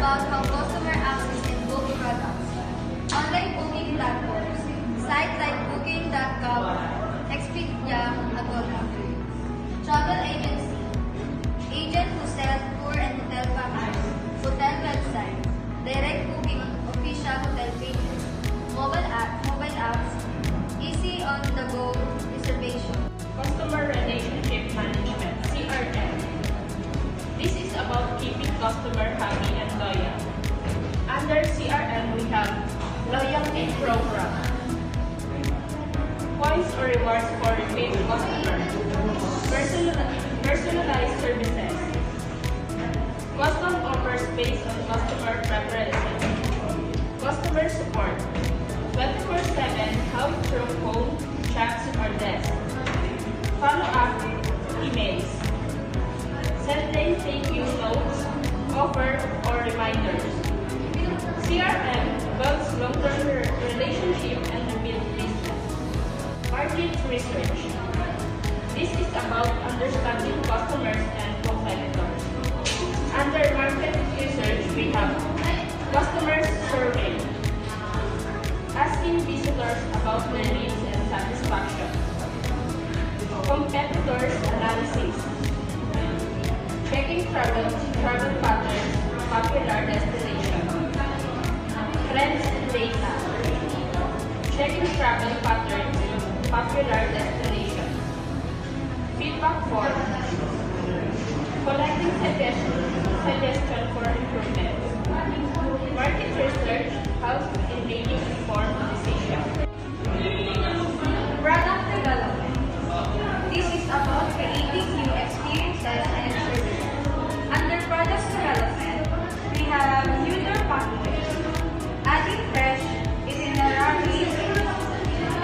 about how customers access and book products. Online booking platforms, sites like Booking.com, Expedia, Agoda. Travel agency, agent who sell tour and hotel packages, hotel website, direct booking, official hotel pages, mobile apps, easy on-the-go reservation. Customer Relationship Management, CRM. This is about keeping customer happy and loyal. Under CRM, we have Loyalty Program, points or rewards for repeat customers, personalized services, custom offers based on customer preferences, customer support, 24/7 help through phone, chats, or desk, follow-up emails, sending thank you notes, offer, or reminders. CRM builds long-term relationship and repeat business. Market research. This is about understanding customers and competitors. Under market research, we have customer survey, asking visitors about their needs and satisfaction. Competitors analysis, checking travel patterns, popular destination. Trends and data, checking travel patterns, popular destination. Feedback form, collecting suggestion for improvement. Market research helps in making informed decisions. Product development. This is about creating new experiences and services. Under product development, we have user packages, adding fresh itineraries,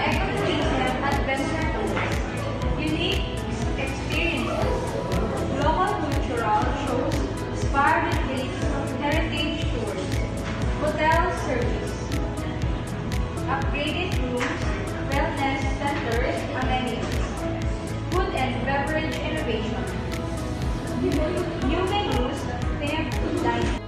ecotourism adventure tours, unique experiences, local cultural shows, spa retreats, heritage tours, hotel service, upgraded rooms, wellness centers, amenities, food and beverage innovation, new menus, themed dining.